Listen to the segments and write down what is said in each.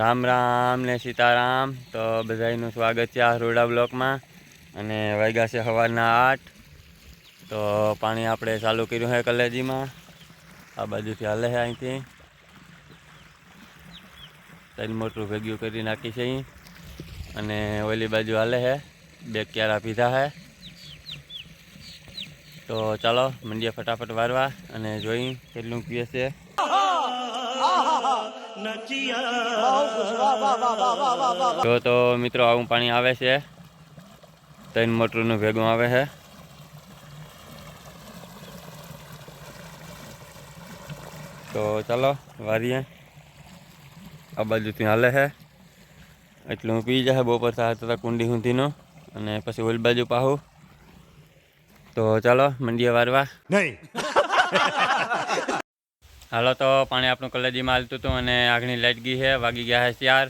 રામ રામ ને સીતારામ। તો બધાનું સ્વાगत છે આ રોડા બ્લોકમાં। અને વાગ્યા છે સવારના 8। તો પાણી આપણે ચાલુ કર્યું છે કલેજીમાં। આ બાજુથી હાલે છે અહીંથી 3 મોટરું ભેગ્યું કરી નાખી છે અહીં। અને ઓલી બાજુ હાલે છે 2 ક્યારા પીધા છે। તો ચાલો મંડીએ ફટાફટ વારવા અને જોઈ કેટલું પીએ છે। તો મિત્રો આવું પાણી આવે છે 3 મોટરનું ભેગું આવે છે। તો ચાલો વારીએ। આ બાજુથી હાલે છે એટલું પી જાય બપોર થતા કુંડી સુધીનું। અને પછી ઓલી બાજુ પાહું। તો ચાલો મંડીએ વારવા નહીં। હાલો તો પાણી આપણું કલેજીમાં હાલતું હતું અને આગની લાઈટ ગઈ છે। વાગી ગયા છે 4।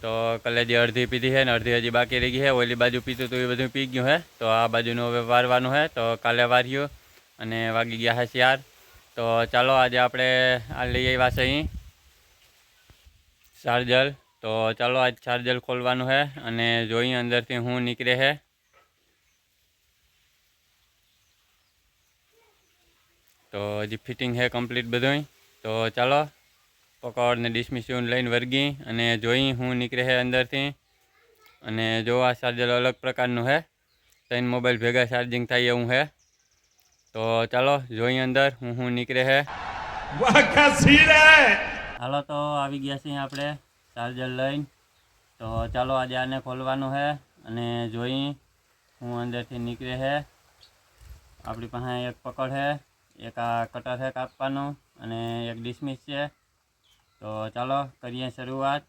તો કલેજી અડધી પીધી છે ને અડધી હજી બાકી રહી ગઈ છે। ઓલી બાજુ પીતું હતું એ બધું પી ગયું છે। તો આ બાજુનું હવે વારવાનું છે। તો કાલે વાર્યું અને વાગી ગયા છે 4। તો ચાલો આજે આપણે આ લઈ આવ્યા છે અહીં ચાર્જર। તો ચાલો આજ ચાર્જર ખોલવાનું છે અને જોઈએ અંદરથી શું નીકળે છે। તો હજી ફિટિંગ છે કમ્પ્લીટ બધું। તો ચાલો પકડ ને ડિસમિશન લઈને વર્ગી અને જોઈ શું નીકળે છે અંદરથી। અને જો આ ચાર્જર અલગ પ્રકારનું છે 3 મોબાઈલ ભેગા ચાર્જિંગ થાય એવું છે। તો ચાલો જોઈએ અંદર શું નીકળે છે। હાલો તો આવી ગયા છીએ આપણે ચાર્જર લઈને। તો ચાલો આજે આને ખોલવાનું છે અને જોઈ શું અંદરથી નીકળે છે। આપણી પાસે એક પકડ છે, એક આ કટર છે કાપવાનું અને એક ડિસમિસ છે। તો ચાલો કરીએ શરૂઆત।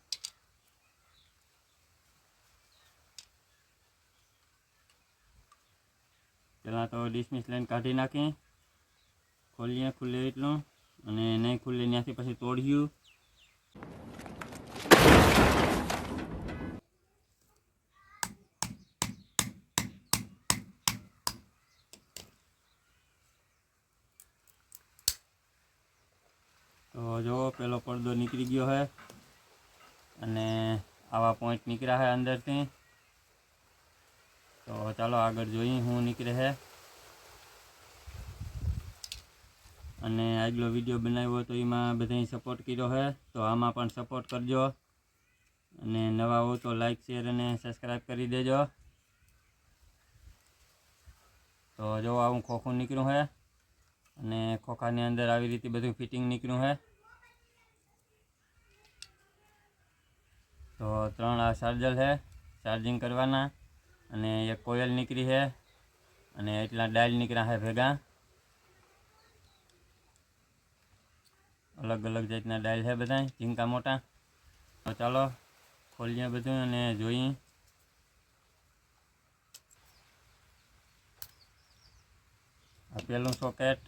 પહેલાં તો ડિસમિસ લઈને કાઢી નાખી, ખોલીએ ખુલ્લે એટલું અને નહીં ખુલ્લે ત્યાંથી પછી તોડ્યું। તો જો પેલો પડદો નીકળી ગયો છે અને આવા પોઈન્ટ નીકળ્યા છે અંદરથી। તો ચાલો આગળ જોઈએ શું નીકળે છે। અને આગલો વિડીયો બનાવ્યો તો એમાં બધાય સપોર્ટ કર્યો છે। તો આમાં પણ સપોર્ટ કરજો અને નવા હો તો લાઈક શેર અને સબસ્ક્રાઈબ કરી દેજો। તો જો આવું ખોખું નીકળ્યું છે અને ખોખાની અંદર આવી રીતે બધું ફિટિંગ નીકળ્યું છે। તો 3 આ ચાર્જર છે ચાર્જિંગ કરવાના અને એક કોયલ નીકળી છે અને એટલા ડાયલ નીકળ્યા છે ભેગા। અલગ અલગ જાતના ડાયલ છે બધા ઝીંકા મોટા। તો ચાલો ખોલીએ બધું અને જોઈએ। આ પહેલું સોકેટ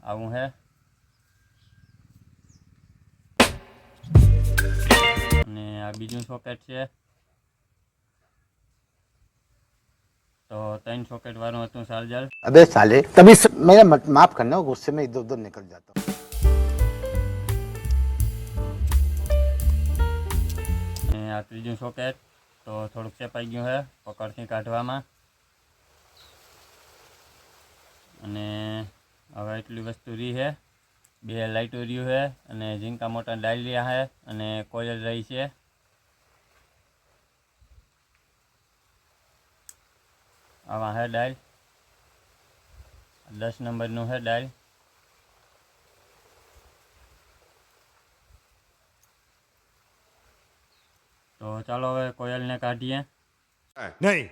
આવું છે અને આ બીજું સોકેટ છે। तो 3 सॉकेट वालों હતું चार्जर। अबे साले तभी मेरा माफ करना, गुस्से में इधर उधर निकल जाता हूँ। આ ત્રીજું સોકેટ તો થોડુંક ચેપાઈ ગયું છે પકડથી કાઢવામાં। અને હવે એટલી વસ્તુ રહી છે, 2 લાઇટો રહ્યું છે અને ઝીંકા મોટા ડાયલ રહ્યા છે અને કોયલ રહી છે। આવા है डायल 10 નંબરનું है डायल। તો ચાલો હવે કોયલને કાઢીએ નહીં।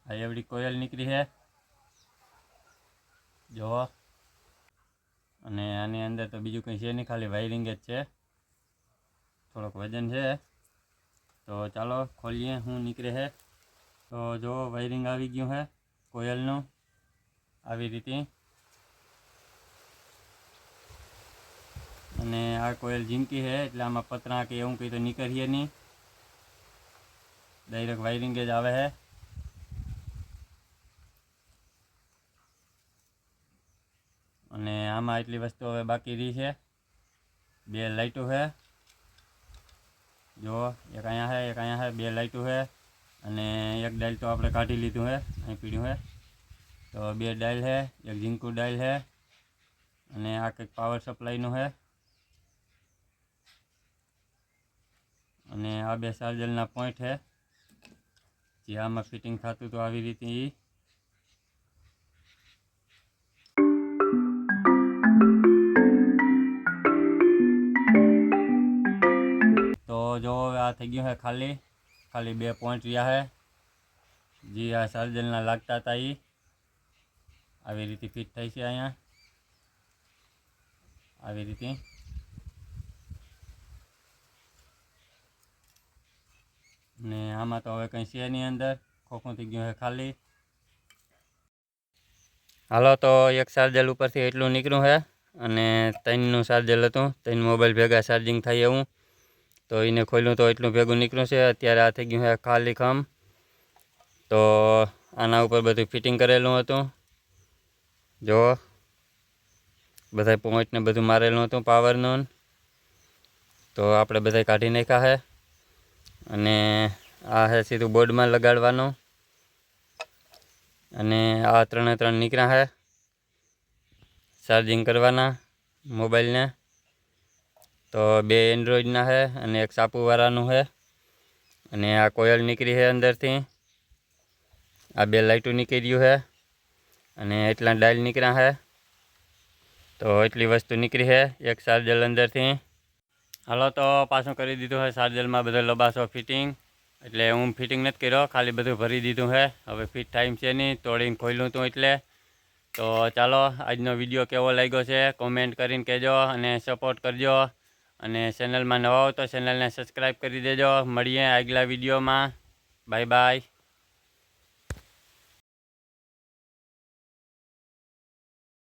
આ એવડી કોયલ નીકળી છે જો। અને આની અંદર તો બીજું કંઈ છે નહીં, ખાલી વાયરિંગ જ છે, થોડોક વજન છે। તો ચાલો ખોલીએ શું નીકળે છે। તો જો વાયરિંગ આવી ગયું છે કોયલનું આવી રીતે। અને આ કોયલ ઝીંકી છે એટલે આમાં પતરા કે એવું કંઈ તો નીકળીએ નહીં, ડાયરેક્ટ વાયરિંગ જ આવે છે। અને આમાં એટલી વસ્તુ હવે બાકી રહી છે. 2 લાઇટો છે, જો એક અહીંયા છે, એક અહીંયા છે. 2 લાઇટો છે અને એક ડાયલ તો આપણે કાઢી લીધું છે, અહીં પીડ્યું છે. તો 2 ડાયલ છે, એક ઝીંકુ ડાયલ છે અને આ કંઈક પાવર સપ્લાયનું છે. અને આ 2 ચાર્જરના પોઈન્ટ છે, જે આમાં ફિટિંગ થતું તો આવી રીતે તો જો હવે આ થઈ ગયું છે ખાલી 2 પોઈન્ટ રહ્યા છે, જે આ ચાર્જરના લાગતા હતા એ આવી રીતે ફિટ થાય છે. અહીંયા આવી રીતે ને આમાં તો હવે કંઈ છે નહીં, અંદર ખોખું થઈ ગયું છે ખાલી. હાલો, તો એક ચાર્જર ઉપરથી એટલું નીકળ્યું છે અને 3નું ચાર્જર હતું, 3 મોબાઈલ ભેગા ચાર્જિંગ થાય એવું. તો એને ખોલ્યું તો એટલું ભેગું નીકળ્યું છે. અત્યારે આ થઈ ગયું છે ખાલી ખમ. તો આના ઉપર બધું ફિટિંગ કરેલું હતું, જો બધા પોઈન્ટને બધું મારેલું હતું પાવરનું. તો આપણે બધા કાઢી નાખ્યા છે અને આ છે સીધું બોર્ડમાં લગાડવાનું. અને આ 3 નીકળ્યા છે ચાર્જિંગ કરવાના મોબાઈલને. તો 2 એન્ડ્રોઈડના છે અને એક સાપુવાળાનું છે. અને આ કોયલ નીકળી છે અંદરથી. આ 2 લાઇટો નીકળ્યું છે અને એટલા ડાયલ નીકળ્યા છે. તો એટલી વસ્તુ નીકળી છે એક ચાર્જર અંદરથી. હાલો, તો પાછું કરી દીધું છે ચાર્જરમાં બધો લબાસો ફિટિંગ. એટલે હું ફિટિંગ નથી કર્યો, ખાલી બધું ભરી દીધું છે. હવે ફિટ ટાઈમ છે નહીં, તોડીને ખોલ્યું હતું એટલે. તો ચાલો, આજનો વિડીયો કેવો લાગ્યો છે કોમેન્ટ કરીને કહેજો અને સપોર્ટ કરજો. અને ચેનલમાં નવા હો તો ચેનલને સબસ્ક્રાઈબ કરી દેજો. મળીએ આગલા વિડીયોમાં. Bye bye.